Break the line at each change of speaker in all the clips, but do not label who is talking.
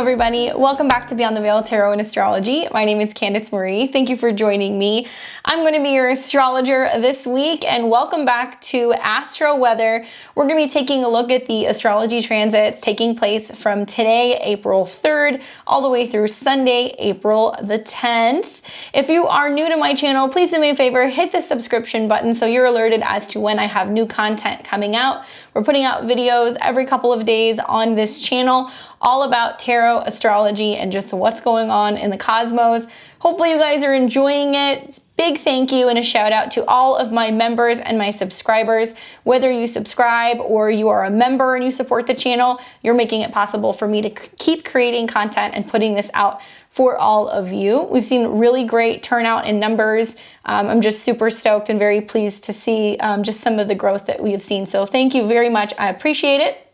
everybody, welcome back to Beyond the Veil Tarot and Astrology. My name is Candice Marie. Thank you for joining me. I'm going to be your astrologer this week, and welcome back to Astro Weather. We're going to be taking a look at the astrology transits taking place from today, April 3rd, all the way through Sunday, April the 10th. If you are new to my channel, please do me a favor, hit the subscription button so you're alerted as to when I have new content coming out. We're putting out videos every couple of days on this channel, all about tarot, astrology, and just what's going on in the cosmos. Hopefully you guys are enjoying it. Big thank you and a shout out to all of my members and my subscribers. Whether you subscribe or you are a member and you support the channel, you're making it possible for me to keep creating content and putting this out for all of you. We've seen really great turnout in numbers. I'm just super stoked and very pleased to see just some of the growth that we have seen. So thank you very much. I appreciate it.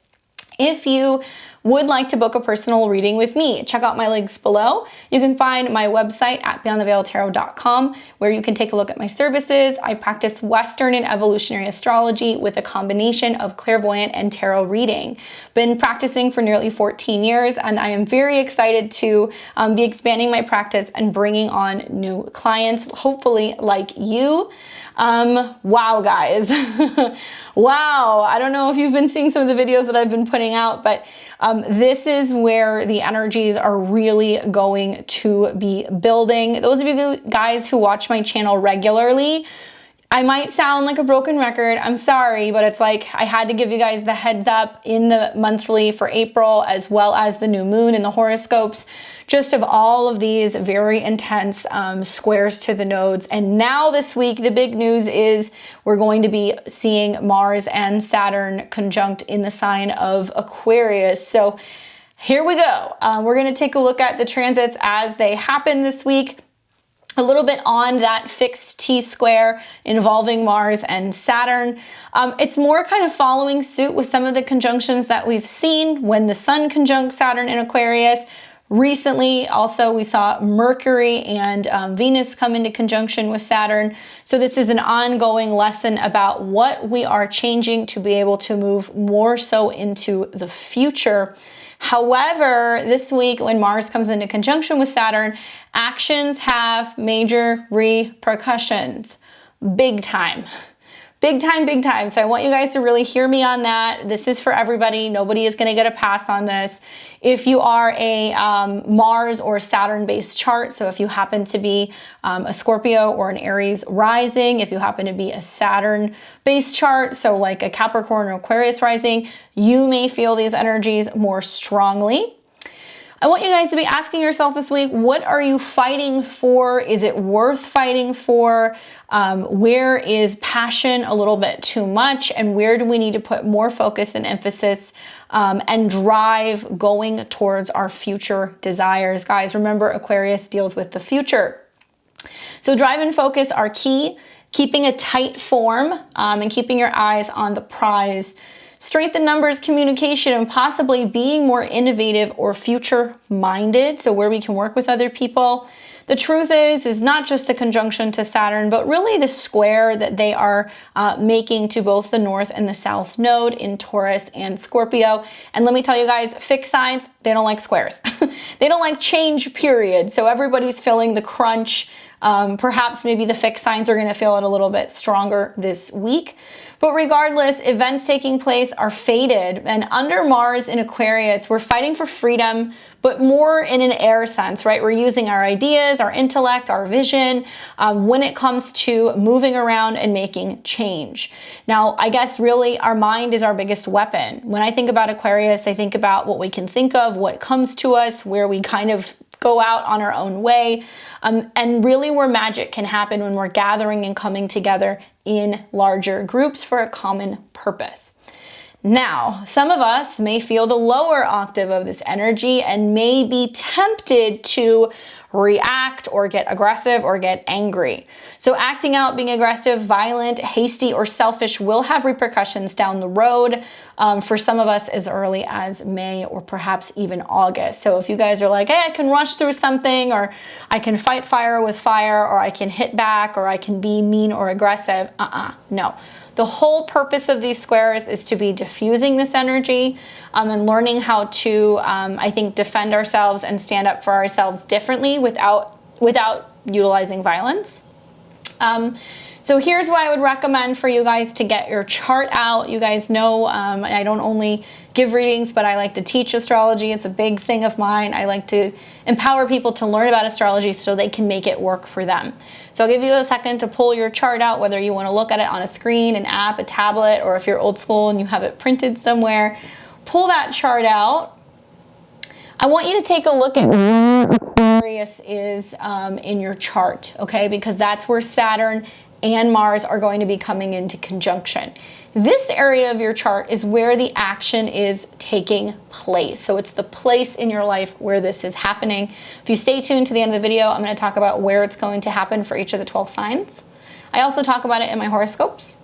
If you would like to book a personal reading with me, check out my links below. You can find my website at beyondtheveiltarot.com, where you can take a look at my services. I practice Western and evolutionary astrology with a combination of clairvoyant and tarot reading. Been practicing for nearly 14 years, and I am very excited to be expanding my practice and bringing on new clients, hopefully like you. Wow, guys. Wow. I don't know if you've been seeing some of the videos that I've been putting out, but this is where the energies are really going to be building. Those of you guys who watch my channel regularly, I might sound like a broken record. I'm sorry, but it's like I had to give you guys the heads up in the monthly for April, as well as the new moon and the horoscopes, just of all of these very intense squares to the nodes. And now this week, the big news is we're going to be seeing Mars and Saturn conjunct in the sign of Aquarius. So here we go. We're going to take a look at the transits as they happen this week. A little bit on that fixed T-square involving Mars and Saturn. It's more kind of following suit with some of the conjunctions that we've seen when the Sun conjunct Saturn in Aquarius. Recently, also, we saw Mercury and Venus come into conjunction with Saturn. So this is an ongoing lesson about what we are changing to be able to move more so into the future. However, this week when Mars comes into conjunction with Saturn, actions have major repercussions. Big time. Big time, big time. So I want you guys to really hear me on that. This is for everybody. Nobody is going to get a pass on this. If you are a Mars or Saturn-based chart, so if you happen to be a Scorpio or an Aries rising, if you happen to be a Saturn-based chart, so like a Capricorn or Aquarius rising, you may feel these energies more strongly. I want you guys to be asking yourself this week, what are you fighting for? Is it worth fighting for? Where is passion a little bit too much? And where do we need to put more focus and emphasis and drive going towards our future desires? Guys, remember Aquarius deals with the future. So drive and focus are key. Keeping a tight form and keeping your eyes on the prize. Strength in numbers, communication, and possibly being more innovative or future-minded, so where we can work with other people. The truth is not just the conjunction to Saturn, but really the square that they are making to both the North and the South node in Taurus and Scorpio. And let me tell you guys, fixed signs, they don't like squares. They don't like change, period. So everybody's feeling the crunch. Perhaps maybe the fixed signs are going to feel it a little bit stronger this week. But regardless, events taking place are fated. And under Mars in Aquarius, we're fighting for freedom, but more in an air sense, right? We're using our ideas, our intellect, our vision when it comes to moving around and making change. Now, I guess really our mind is our biggest weapon. When I think about Aquarius, I think about what we can think of, what comes to us, where we kind of go out on our own way, and really where magic can happen when we're gathering and coming together in larger groups for a common purpose. Now, some of us may feel the lower octave of this energy and may be tempted to react or get aggressive or get angry. So acting out, being aggressive, violent, hasty, or selfish will have repercussions down the road, for some of us as early as May or perhaps even August. So if you guys are like, hey, I can rush through something, or I can fight fire with fire, or I can hit back, or I can be mean or aggressive, no. The whole purpose of these squares is to be diffusing this energy, and learning how to, I think, defend ourselves and stand up for ourselves differently without utilizing violence. So here's what I would recommend for you guys to get your chart out. You guys know I don't only give readings, but I like to teach astrology. It's a big thing of mine. I like to empower people to learn about astrology so they can make it work for them. So I'll give you a second to pull your chart out, whether you want to look at it on a screen, an app, a tablet, or if you're old school and you have it printed somewhere. Pull that chart out. I want you to take a look at where Aquarius is in your chart, okay? Because that's where Saturn and Mars are going to be coming into conjunction. This area of your chart is where the action is taking place. So it's the place in your life where this is happening. If you stay tuned to the end of the video, I'm going to talk about where it's going to happen for each of the 12 signs. I also talk about it in my horoscopes.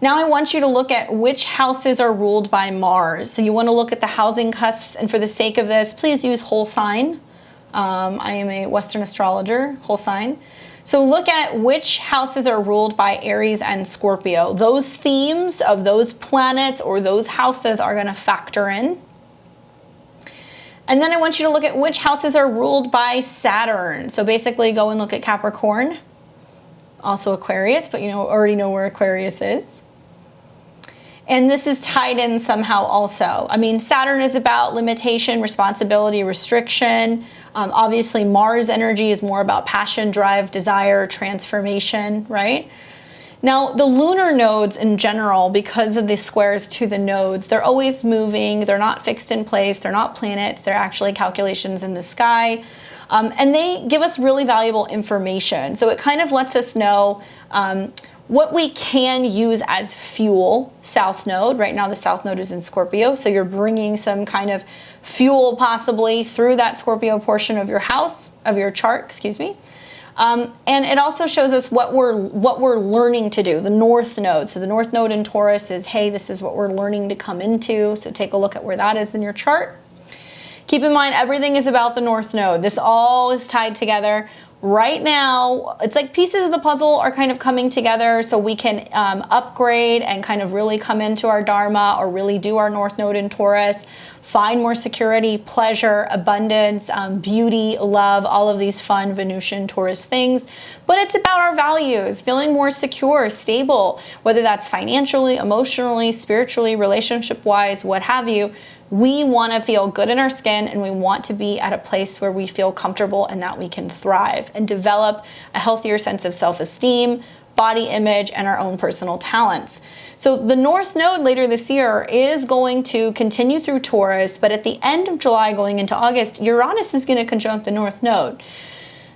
Now I want you to look at which houses are ruled by Mars. So you want to look at the housing cusps, and for the sake of this, please use whole sign. I am a Western astrologer, whole sign. So look at which houses are ruled by Aries and Scorpio. Those themes of those planets or those houses are going to factor in. And then I want you to look at which houses are ruled by Saturn. So basically go and look at Capricorn, also Aquarius, but you already know where Aquarius is. And this is tied in somehow also. I mean, Saturn is about limitation, responsibility, restriction. Obviously, Mars energy is more about passion, drive, desire, transformation, right? Now, the lunar nodes in general, because of the squares to the nodes, they're always moving. They're not fixed in place. They're not planets. They're actually calculations in the sky. And they give us really valuable information. So it kind of lets us know what we can use as fuel. South node, right now the South node is in Scorpio, so you're bringing some kind of fuel possibly through that Scorpio portion of your house, of your chart, excuse me. And it also shows us what we're learning to do, the North node. So the North node in Taurus is, hey, this is what we're learning to come into, so take a look at where that is in your chart. Keep in mind, everything is about the North node. This all is tied together. Right now, it's like pieces of the puzzle are kind of coming together so we can upgrade and kind of really come into our Dharma, or really do our North node in Taurus, find more security, pleasure, abundance, beauty, love, all of these fun Venusian Taurus things. But it's about our values, feeling more secure, stable, whether that's financially, emotionally, spiritually, relationship-wise, what have you. We want to feel good in our skin, and we want to be at a place where we feel comfortable and that we can thrive and develop a healthier sense of self-esteem, body image, and our own personal talents. So the North node later this year is going to continue through Taurus, but at the end of July going into August, Uranus is going to conjunct the North node.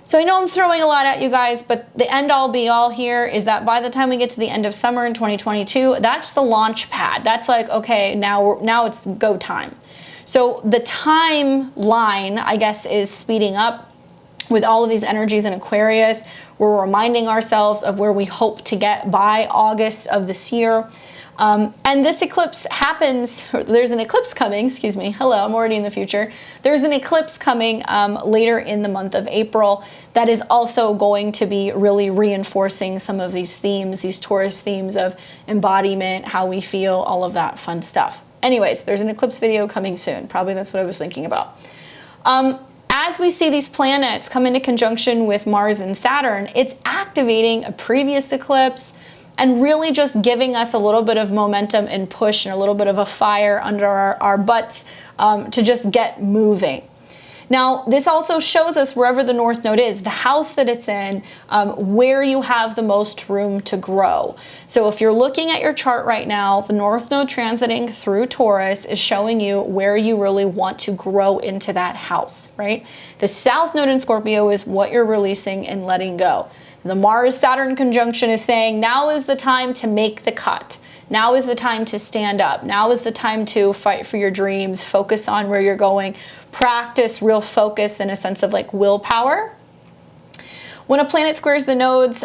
So I know I'm throwing a lot at you guys, but the end all be all here is that by the time we get to the end of summer in 2022, that's the launch pad. That's like, okay, now it's go time. So the timeline, I guess, is speeding up with all of these energies in Aquarius. We're reminding ourselves of where we hope to get by August of this year. And this eclipse happens, there's an eclipse coming, excuse me, hello, I'm already in the future. There's an eclipse coming later in the month of April that is also going to be really reinforcing some of these themes, these Taurus themes of embodiment, how we feel, all of that fun stuff. Anyways, there's an eclipse video coming soon. Probably that's what I was thinking about. As we see these planets come into conjunction with Mars and Saturn, it's activating a previous eclipse and really just giving us a little bit of momentum and push and a little bit of a fire under our butts to just get moving. Now, this also shows us wherever the North node is, the house that it's in, where you have the most room to grow. So if you're looking at your chart right now, the North node transiting through Taurus is showing you where you really want to grow into that house, right? The South node in Scorpio is what you're releasing and letting go. The Mars-Saturn conjunction is saying now is the time to make the cut. Now is the time to stand up. Now is the time to fight for your dreams, focus on where you're going, practice real focus and a sense of like willpower. When a planet squares the nodes,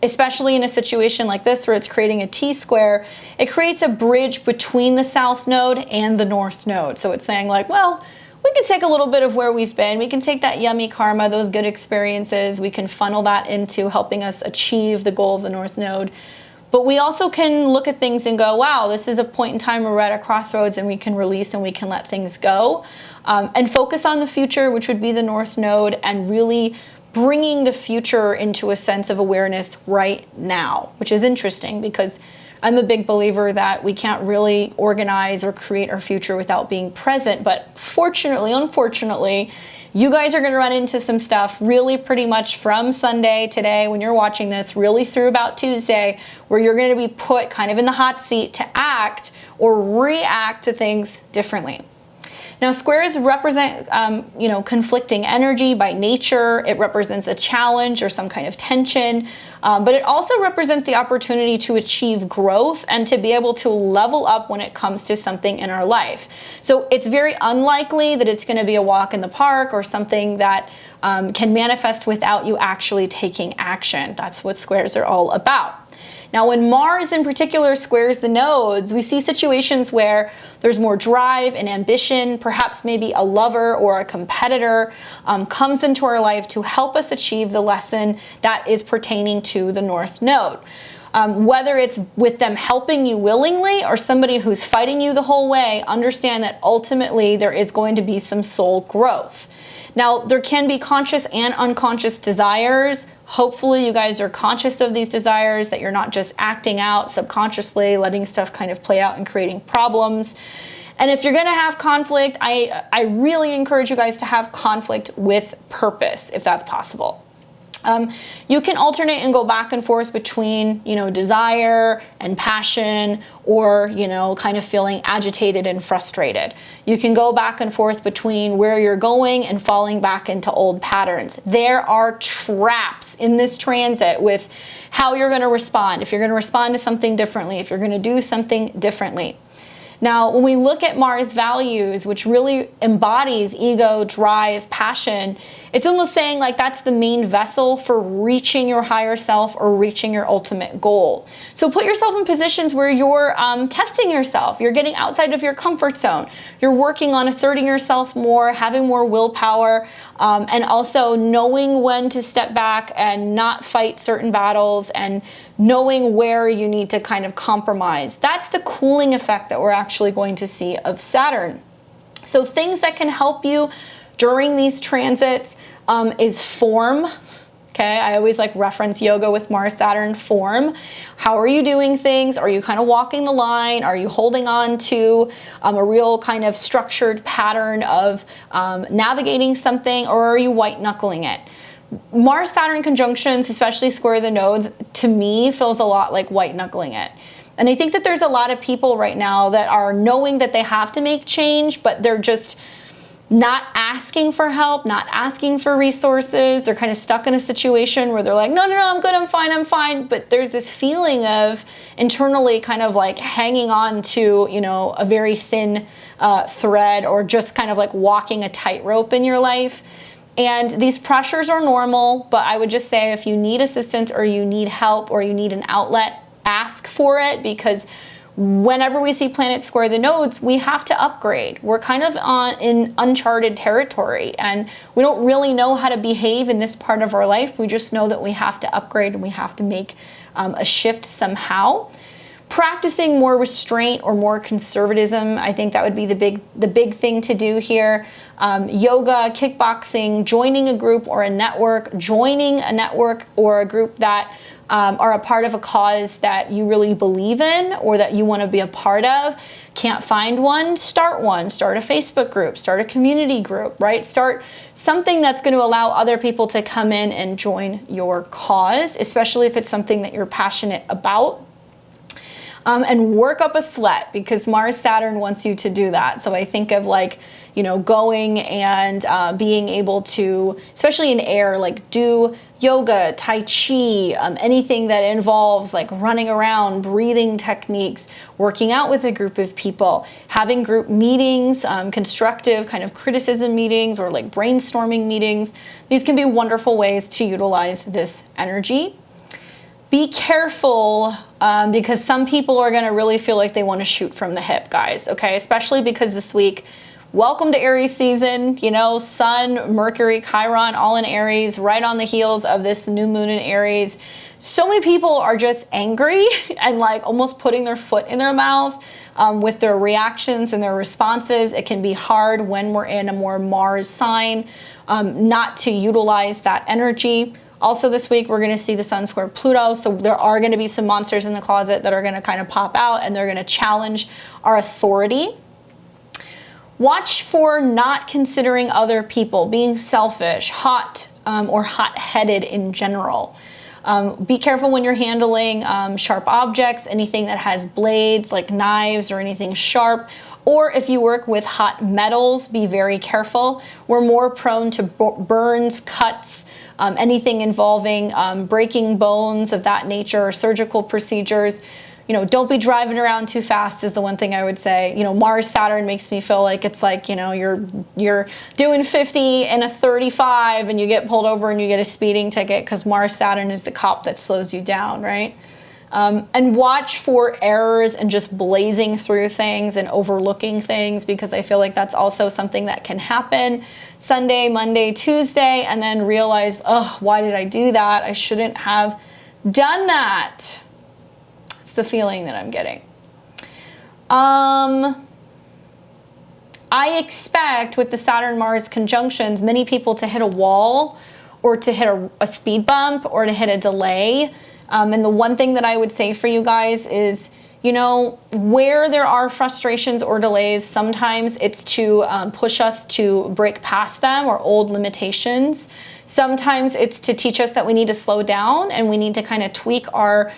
especially in a situation like this where it's creating a T-square, it creates a bridge between the south node and the north node. So it's saying like, well, we can take a little bit of where we've been. We can take that yummy karma, those good experiences. We can funnel that into helping us achieve the goal of the north node. But we also can look at things and go, wow, this is a point in time where we're at a crossroads, and we can release and we can let things go. And focus on the future, which would be the north node, and really bringing the future into a sense of awareness right now, which is interesting because I'm a big believer that we can't really organize or create our future without being present. But fortunately, unfortunately, you guys are going to run into some stuff really pretty much from Sunday today when you're watching this, really through about Tuesday, where you're going to be put kind of in the hot seat to act or react to things differently. Now, squares represent, conflicting energy by nature. It represents a challenge or some kind of tension, but it also represents the opportunity to achieve growth and to be able to level up when it comes to something in our life. So it's very unlikely that it's going to be a walk in the park or something that can manifest without you actually taking action. That's what squares are all about. Now, when Mars in particular squares the nodes, we see situations where there's more drive and ambition, perhaps maybe a lover or a competitor comes into our life to help us achieve the lesson that is pertaining to the North Node. Whether it's with them helping you willingly or somebody who's fighting you the whole way, understand that ultimately there is going to be some soul growth. Now, there can be conscious and unconscious desires. Hopefully you guys are conscious of these desires, that you're not just acting out subconsciously, letting stuff kind of play out and creating problems. And if you're going to have conflict, I really encourage you guys to have conflict with purpose, if that's possible. You can alternate and go back and forth between, desire and passion, or, kind of feeling agitated and frustrated. You can go back and forth between where you're going and falling back into old patterns. There are traps in this transit with how you're going to respond, if you're going to respond to something differently, if you're going to do something differently. Now, when we look at Mars values, which really embodies ego, drive, passion, it's almost saying like that's the main vessel for reaching your higher self or reaching your ultimate goal. So put yourself in positions where you're testing yourself. You're getting outside of your comfort zone. You're working on asserting yourself more, having more willpower, and also knowing when to step back and not fight certain battles, and knowing where you need to kind of compromise. That's the cooling effect that we're actually going to see of Saturn. So things that can help you during these transits is form. Okay, I always like reference yoga with Mars-Saturn, form. How are you doing things? Are you kind of walking the line? Are you holding on to a real kind of structured pattern of navigating something, or are you white knuckling it? Mars-Saturn conjunctions, especially square the nodes, to me feels a lot like white knuckling it. And I think that there's a lot of people right now that are knowing that they have to make change, but they're just not asking for help, not asking for resources. They're kind of stuck in a situation where they're like, no, I'm good, I'm fine. But there's this feeling of internally kind of like hanging on to, a very thin thread, or just kind of like walking a tightrope in your life. And these pressures are normal, but I would just say if you need assistance or you need help or you need an outlet, ask for it, because whenever we see planets square the nodes, we have to upgrade. We're kind of in uncharted territory, and we don't really know how to behave in this part of our life. We just know that we have to upgrade and we have to make a shift somehow. Practicing more restraint or more conservatism, I think that would be the big thing to do here. Yoga, kickboxing, joining a group or a network, joining a network or a group that are a part of a cause that you really believe in or that you want to be a part of. Can't find one? Start one. Start a Facebook group, start a community group, right? Start something that's going to allow other people to come in and join your cause, especially if it's something that you're passionate about. and work up a sweat, because Mars-Saturn wants you to do that. So I think of like, you know, going and being able to, especially in air, like do yoga, tai chi, anything that involves like running around, breathing techniques, working out with a group of people, having group meetings, constructive kind of criticism meetings, or like brainstorming meetings. These can be wonderful ways to utilize this energy. Be careful, because some people are going to really feel like they want to shoot from the hip, guys, okay? Especially because this week, welcome to Aries season, you know, Sun, Mercury, Chiron, all in Aries, right on the heels of this new moon in Aries. So many people are just angry and like almost putting their foot in their mouth with their reactions and their responses. It can be hard when we're in a more Mars sign not to utilize that energy. Also this week, we're going to see the Sun square Pluto, so there are going to be some monsters in the closet that are going to kind of pop out, and they're going to challenge our authority. Watch for not considering other people, being selfish, hot, or hot-headed in general. Be careful when you're handling sharp objects, anything that has blades like knives or anything sharp. Or if you work with hot metals, be very careful. We're more prone to burns, cuts, anything involving breaking bones of that nature, or surgical procedures. You know, don't be driving around too fast is the one thing I would say. You know, Mars-Saturn makes me feel like it's like, you know, you're doing 50 in a 35 and you get pulled over and you get a speeding ticket, because Mars-Saturn is the cop that slows you down, right? And watch for errors and just blazing through things and overlooking things, because I feel like that's also something that can happen Sunday, Monday, Tuesday, and then realize, oh, why did I do that? I shouldn't have done that. It's the feeling that I'm getting. I expect with the Saturn-Mars conjunctions, many people to hit a wall, or to hit a speed bump, or to hit a delay. And the one thing that I would say for you guys is, you know, where there are frustrations or delays, sometimes it's to push us to break past them, or old limitations. Sometimes it's to teach us that we need to slow down and we need to kind of tweak our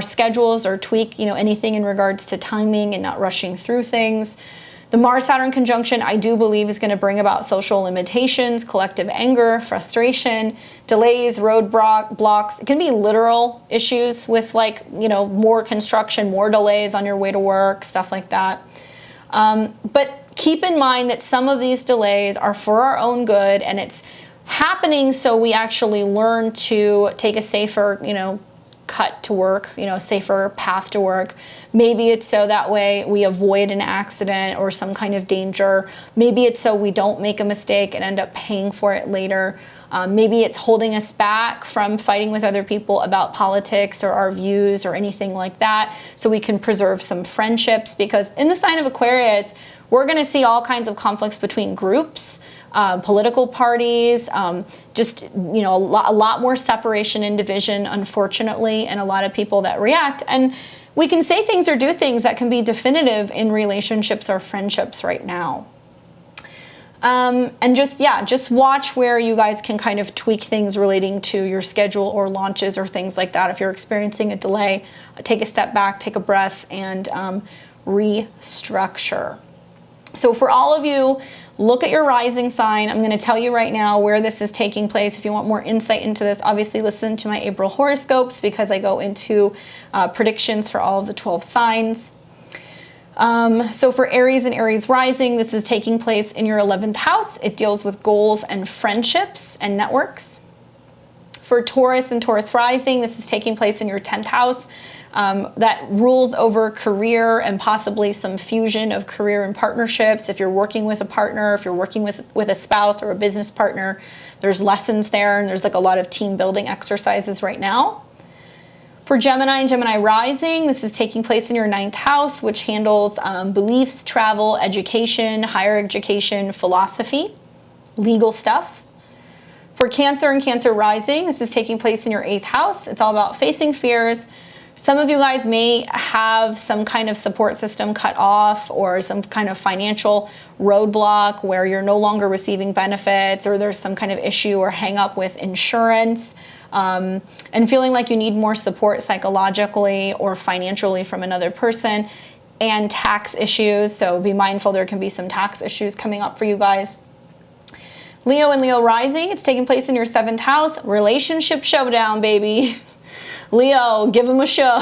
schedules, or tweak, you know, anything in regards to timing and not rushing through things. The Mars-Saturn conjunction, I do believe, is going to bring about social limitations, collective anger, frustration, delays, roadblocks. It can be literal issues with, like, you know, more construction, more delays on your way to work, stuff like that. But keep in mind that some of these delays are for our own good, and it's happening so we actually learn to take a safer, you know, cut to work, you know, safer path to work. Maybe it's so that way we avoid an accident or some kind of danger. Maybe it's so we don't make a mistake and end up paying for it later. Maybe it's holding us back from fighting with other people about politics or our views or anything like that, so we can preserve some friendships, because in the sign of Aquarius, we're going to see all kinds of conflicts between groups, political parties, just, you know, a lot more separation and division, unfortunately, and a lot of people that react. And we can say things or do things that can be definitive in relationships or friendships right now. And just watch where you guys can kind of tweak things relating to your schedule or launches or things like that. If you're experiencing a delay, take a step back, take a breath, and restructure. So for all of you, look at your rising sign. I'm going to tell you right now where this is taking place. If you want more insight into this, obviously listen to my April horoscopes, because I go into predictions for all of the 12 signs. So for Aries and Aries rising, this is taking place in your 11th house. It deals with goals and friendships and networks. For Taurus and Taurus rising, this is taking place in your 10th house. That rules over career and possibly some fusion of career and partnerships. If you're working with a partner, if you're working with a spouse or a business partner, there's lessons there, and there's like a lot of team building exercises right now. For Gemini and Gemini rising, this is taking place in your 9th house, which handles beliefs, travel, education, higher education, philosophy, legal stuff. For Cancer and Cancer rising, this is taking place in your 8th house. It's all about facing fears. Some of you guys may have some kind of support system cut off, or some kind of financial roadblock where you're no longer receiving benefits, or there's some kind of issue or hang up with insurance. and feeling like you need more support psychologically or financially from another person, and tax issues. So be mindful, there can be some tax issues coming up for you guys. Leo and Leo rising, it's taking place in your 7th house. Relationship showdown, baby. Leo, give them a show.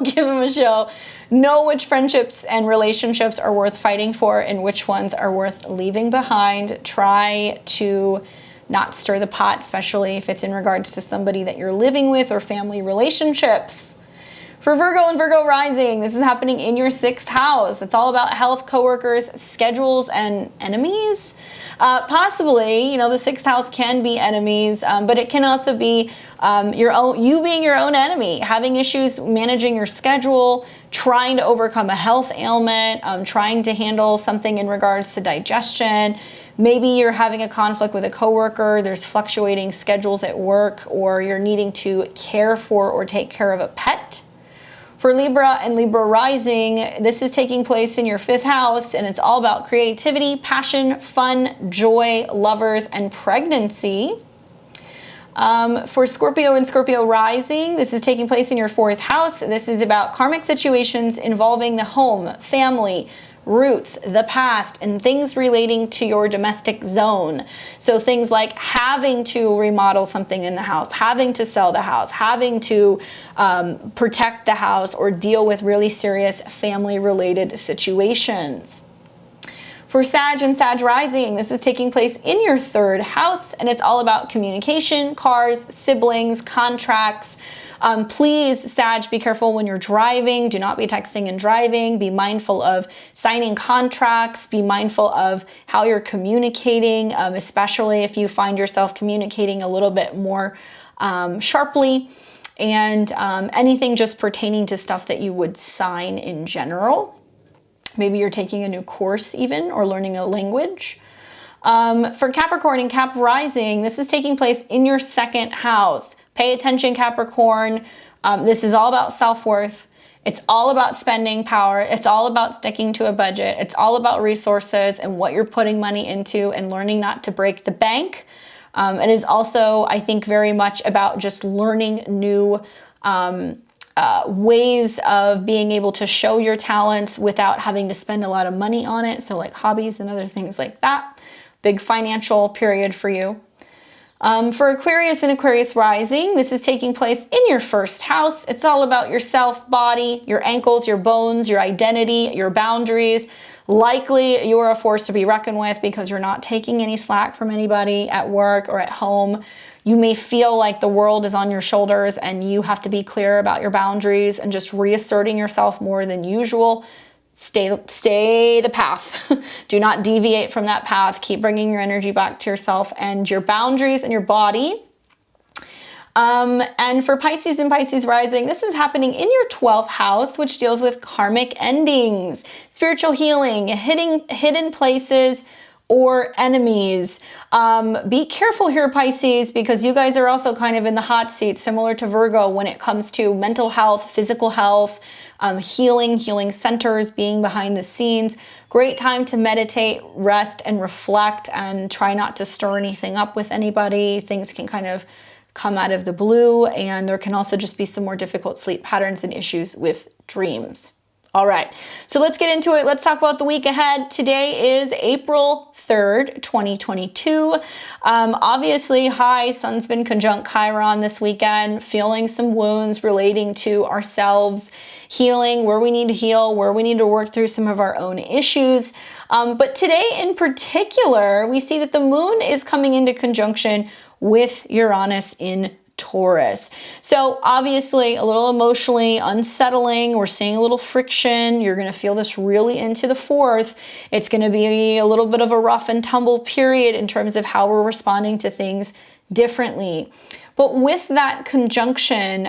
Give them a show. Know which friendships and relationships are worth fighting for and which ones are worth leaving behind. Try to not stir the pot, especially if it's in regards to somebody that you're living with or family relationships. For Virgo and Virgo rising, this is happening in your 6th house. It's all about health, coworkers, schedules, and enemies. Possibly, the 6th house can be enemies, but it can also be you being your own enemy, having issues managing your schedule, trying to overcome a health ailment, trying to handle something in regards to digestion. Maybe you're having a conflict with a coworker, there's fluctuating schedules at work, or you're needing to care for or take care of a pet. For Libra and Libra rising, this is taking place in your 5th house, and it's all about creativity, passion, fun, joy, lovers, and pregnancy. For Scorpio and Scorpio rising, this is taking place in your 4th house. This is about karmic situations involving the home, family, roots, the past, and things relating to your domestic zone. So things like having to remodel something in the house, having to sell the house, having to protect the house, or deal with really serious family-related situations. For Sag and Sag rising, this is taking place in your 3rd house, and it's all about communication, cars, siblings, contracts. Please, Sag, be careful when you're driving. Do not be texting and driving. Be mindful of signing contracts. Be mindful of how you're communicating, especially if you find yourself communicating a little bit more sharply, and anything just pertaining to stuff that you would sign in general. Maybe you're taking a new course even, or learning a language. For Capricorn and Cap rising, this is taking place in your 2nd house. Pay attention, Capricorn. This is all about self-worth. It's all about spending power. It's all about sticking to a budget. It's all about resources and what you're putting money into, and learning not to break the bank. It is also, I think, very much about just learning new ways of being able to show your talents without having to spend a lot of money on it. So like hobbies and other things like that. Big financial period for you. For Aquarius and Aquarius rising, this is taking place in your 1st house. It's all about yourself, body, your ankles, your bones, your identity, your boundaries. Likely you are a force to be reckoned with because you're not taking any slack from anybody at work or at home. You may feel like the world is on your shoulders and you have to be clear about your boundaries and just reasserting yourself more than usual. Stay the path. Do not deviate from that path. Keep bringing your energy back to yourself and your boundaries and your body. And for Pisces and Pisces rising, this is happening in your 12th house, which deals with karmic endings, spiritual healing, hidden places, or enemies. Be careful here, Pisces, because you guys are also kind of in the hot seat, similar to Virgo, when it comes to mental health, physical health, healing centers, being behind the scenes. Great time to meditate, rest, and reflect, and try not to stir anything up with anybody. Things can kind of come out of the blue, and there can also just be some more difficult sleep patterns and issues with dreams. All right, so let's get into it. Let's talk about the week ahead. Today is April 3rd, 2022. Obviously, Sun's been conjunct Chiron this weekend, feeling some wounds relating to ourselves, healing where we need to heal, where we need to work through some of our own issues. But today in particular, we see that the moon is coming into conjunction with Uranus in Taurus. So obviously a little emotionally unsettling. We're seeing a little friction. You're going to feel this really into the 4th. It's going to be a little bit of a rough and tumble period in terms of how we're responding to things differently. But with that conjunction,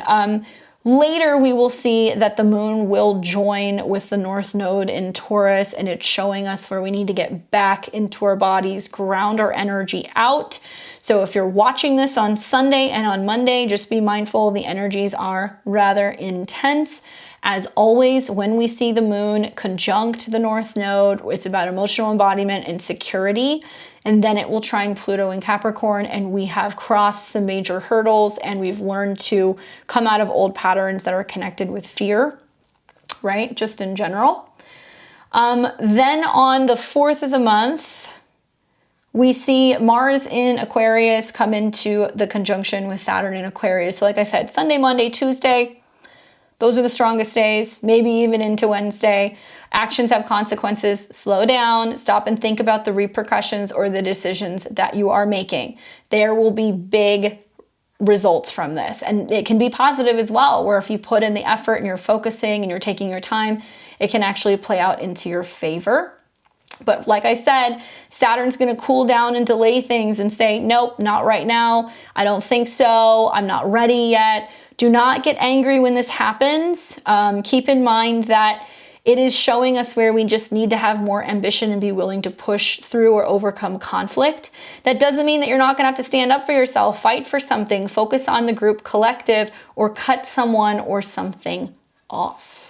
later we will see that the moon will join with the North Node in Taurus, and it's showing us where we need to get back into our bodies, ground our energy out. So if you're watching this on Sunday and on Monday, just be mindful the energies are rather intense. As always, when we see the moon conjunct the North Node, it's about emotional embodiment and security. And then it will trine Pluto in Capricorn, and we have crossed some major hurdles, and we've learned to come out of old patterns that are connected with fear, right? Just in general. Then on the 4th of the month, we see Mars in Aquarius come into the conjunction with Saturn in Aquarius. So like I said, Sunday, Monday, Tuesday, those are the strongest days, maybe even into Wednesday. Actions have consequences. Slow down, stop and think about the repercussions or the decisions that you are making. There will be big results from this. And it can be positive as well, where if you put in the effort and you're focusing and you're taking your time, it can actually play out into your favor. But like I said, Saturn's going to cool down and delay things and say, nope, not right now. I don't think so. I'm not ready yet. Do not get angry when this happens. Keep in mind that it is showing us where we just need to have more ambition and be willing to push through or overcome conflict. That doesn't mean that you're not going to have to stand up for yourself, fight for something, focus on the group collective, or cut someone or something off.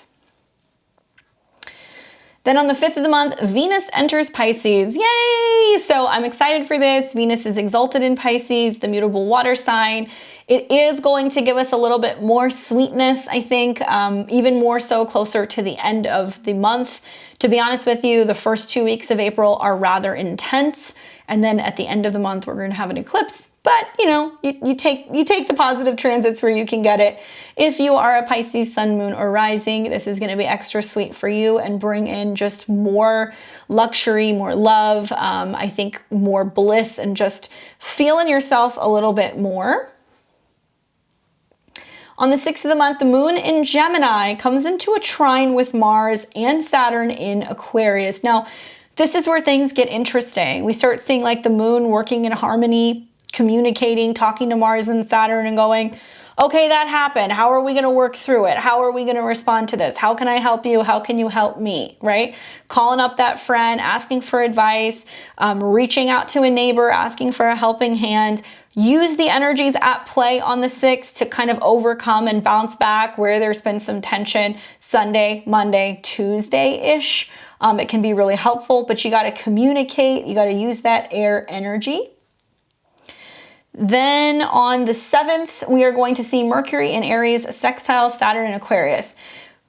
Then on the 5th of the month, Venus enters Pisces. Yay! So I'm excited for this. Venus is exalted in Pisces, the mutable water sign. It is going to give us a little bit more sweetness, I think, even more so closer to the end of the month. To be honest with you, the first 2 weeks of April are rather intense. And then at the end of the month, we're going to have an eclipse. But, you know, you take the positive transits where you can get it. If you are a Pisces sun, moon, or rising, this is going to be extra sweet for you and bring in just more luxury, more love, I think more bliss, and just feeling yourself a little bit more. On the 6th of the month, the moon in Gemini comes into a trine with Mars and Saturn in Aquarius. Now, this is where things get interesting. We start seeing like the moon working in harmony, communicating, talking to Mars and Saturn and going, okay, that happened. How are we going to work through it? How are we going to respond to this? How can I help you? How can you help me? Right? Calling up that friend, asking for advice, reaching out to a neighbor, asking for a helping hand. Use the energies at play on the 6th to kind of overcome and bounce back where there's been some tension Sunday, Monday, Tuesday-ish. It can be really helpful, but you got to communicate. You got to use that air energy. Then on the 7th, we are going to see Mercury in Aries sextile Saturn in Aquarius.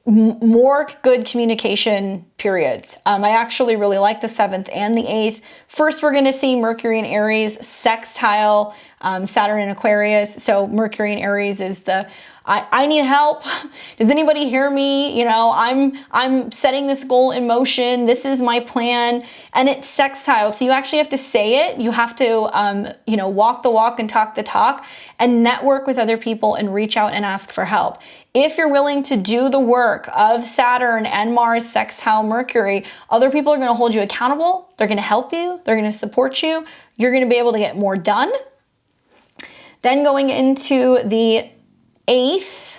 More good communication periods. I actually really like the 7th and the 8th. First, we're going to see Mercury in Aries sextile Saturn in Aquarius. So Mercury in Aries is the I need help. Does anybody hear me? You know, I'm setting this goal in motion. This is my plan, and it's sextile. So you actually have to say it. You have to, you know, walk the walk and talk the talk, and network with other people and reach out and ask for help. If you're willing to do the work of Saturn and Mars sextile Mercury, other people are going to hold you accountable. They're going to help you. They're going to support you. You're going to be able to get more done. Then going into the 8th,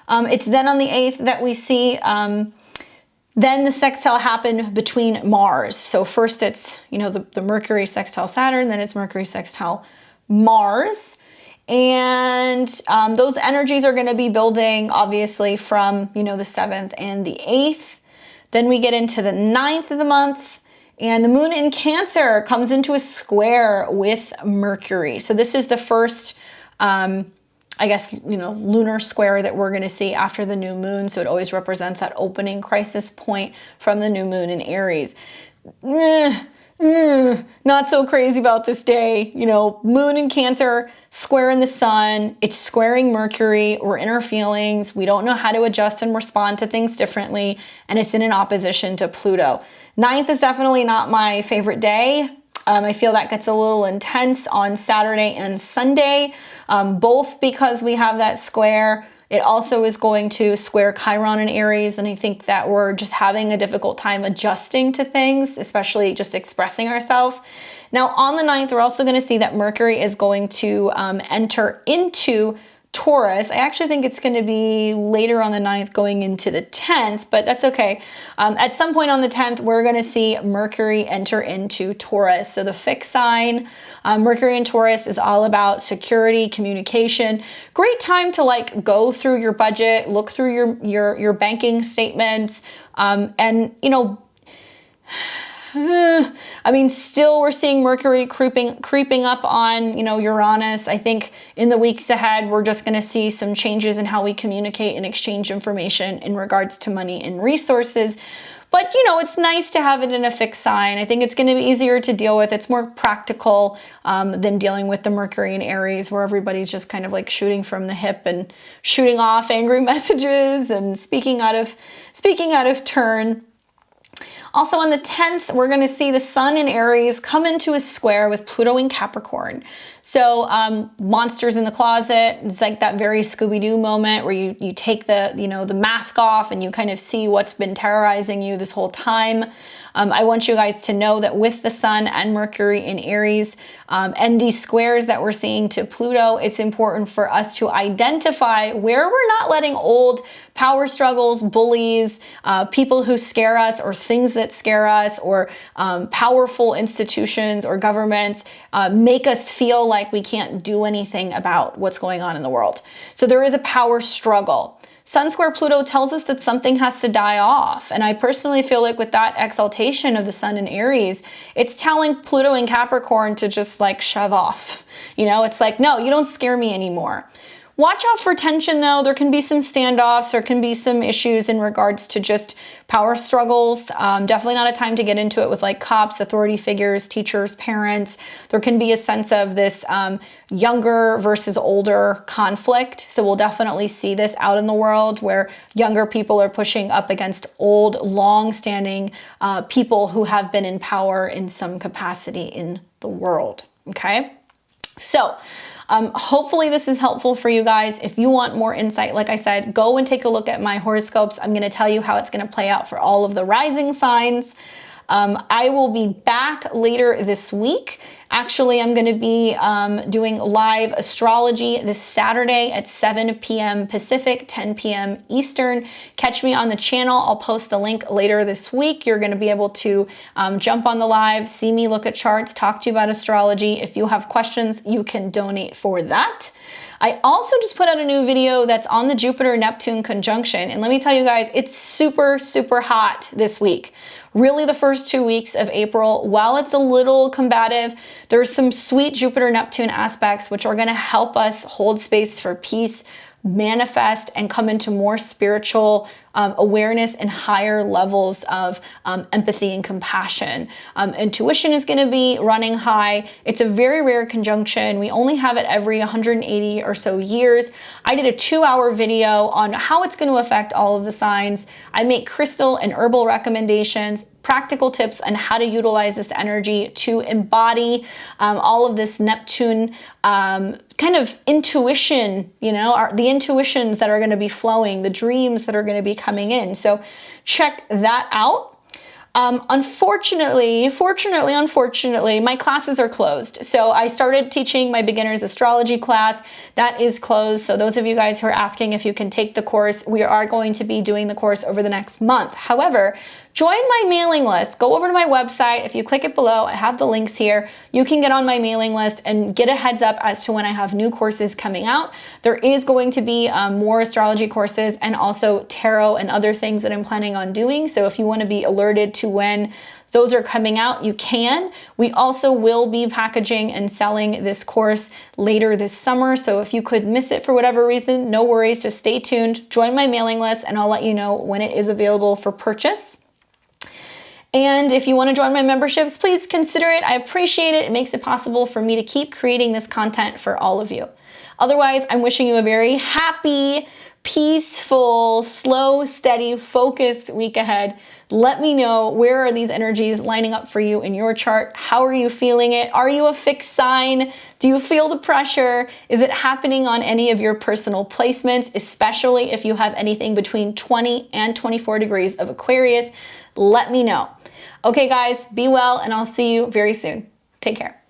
it's then on the 8th that we see then the sextile happen between Mars. So first it's, you know, the Mercury sextile Saturn, then it's Mercury sextile Mars. And those energies are going to be building obviously from, you know, the 7th and the 8th. Then we get into the 9th of the month, and the moon in Cancer comes into a square with Mercury. So this is the first, I guess, you know, lunar square that we're going to see after the new moon. So it always represents that opening crisis point from the new moon in Aries. Not so crazy about this day. You know, moon in Cancer, square in the sun. It's squaring Mercury. We're in our feelings. We don't know how to adjust and respond to things differently. And it's in an opposition to Pluto. 9th is definitely not my favorite day. I feel that gets a little intense on Saturday and Sunday, both because we have that square. It also is going to square Chiron in Aries, and I think that we're just having a difficult time adjusting to things, especially just expressing ourselves. Now on the 9th, we're also going to see that Mercury is going to enter into Taurus. I actually think it's going to be later on the 9th going into the 10th, but that's okay. At some point on the 10th, we're going to see Mercury enter into Taurus. So the fixed sign, Mercury in Taurus is all about security, communication. Great time to like go through your budget, look through your banking statements, and you know, I mean, still we're seeing Mercury creeping up on, you know, Uranus. I think in the weeks ahead, we're just going to see some changes in how we communicate and exchange information in regards to money and resources. But, you know, it's nice to have it in a fixed sign. I think it's going to be easier to deal with. It's more practical than dealing with the Mercury in Aries, where everybody's just kind of like shooting from the hip and shooting off angry messages and speaking out of turn. Also on the 10th, we're going to see the Sun in Aries come into a square with Pluto in Capricorn. So monsters in the closet, it's like that very Scooby-Doo moment where you take the mask off and you kind of see what's been terrorizing you this whole time. I want you guys to know that with the Sun and Mercury in Aries and these squares that we're seeing to Pluto, it's important for us to identify where we're not letting old power struggles, bullies, people who scare us or things that scare us, or powerful institutions or governments make us feel like we can't do anything about what's going on in the world. So there is a power struggle. Sun square Pluto tells us that something has to die off. And I personally feel like with that exaltation of the Sun in Aries, it's telling Pluto in Capricorn to just like shove off. You know, it's like, no, you don't scare me anymore. Watch out for tension though. There can be some standoffs. There can be some issues in regards to just power struggles. Definitely not a time to get into it with like cops, authority figures, teachers, parents. There can be a sense of this younger versus older conflict. So we'll definitely see this out in the world where younger people are pushing up against old, long-standing people who have been in power in some capacity in the world. Okay? So, hopefully this is helpful for you guys. If you want more insight, like I said, go and take a look at my horoscopes. I'm going to tell you how it's going to play out for all of the rising signs. I will be back later this week. Actually, I'm going to be doing live astrology this Saturday at 7 p.m. Pacific, 10 p.m. Eastern. Catch me on the channel. I'll post the link later this week. You're going to be able to jump on the live, see me look at charts, talk to you about astrology. If you have questions, you can donate for that. I also just put out a new video that's on the Jupiter-Neptune conjunction. And let me tell you guys, it's super, super hot this week. Really the first 2 weeks of April, while it's a little combative, there's some sweet Jupiter-Neptune aspects which are going to help us hold space for peace, manifest, and come into more spiritual awareness and higher levels of empathy and compassion. Intuition is going to be running high. It's a very rare conjunction. We only have it every 180 or so years. I did a 2-hour video on how it's going to affect all of the signs. I make crystal and herbal recommendations, practical tips on how to utilize this energy to embody all of this Neptune kind of intuition, you know, the intuitions that are going to be flowing, the dreams that are going to be coming in. So check that out. Unfortunately, my classes are closed. So I started teaching my beginner's astrology class. That is closed. So those of you guys who are asking if you can take the course, we are going to be doing the course over the next month. However, join my mailing list. Go over to my website. If you click it below, I have the links here. You can get on my mailing list and get a heads up as to when I have new courses coming out. There is going to be more astrology courses and also tarot and other things that I'm planning on doing. So if you want to be alerted to when those are coming out, you can. We also will be packaging and selling this course later this summer. So if you could miss it for whatever reason, no worries, just stay tuned, join my mailing list, and I'll let you know when it is available for purchase. And if you want to join my memberships, please consider it. I appreciate it. It makes it possible for me to keep creating this content for all of you. Otherwise, I'm wishing you a very happy, peaceful, slow, steady, focused week ahead. Let me know, where are these energies lining up for you in your chart? How are you feeling it? Are you a fixed sign? Do you feel the pressure? Is it happening on any of your personal placements, especially if you have anything between 20 and 24 degrees of Aquarius? Let me know. Okay, guys, be well, and I'll see you very soon. Take care.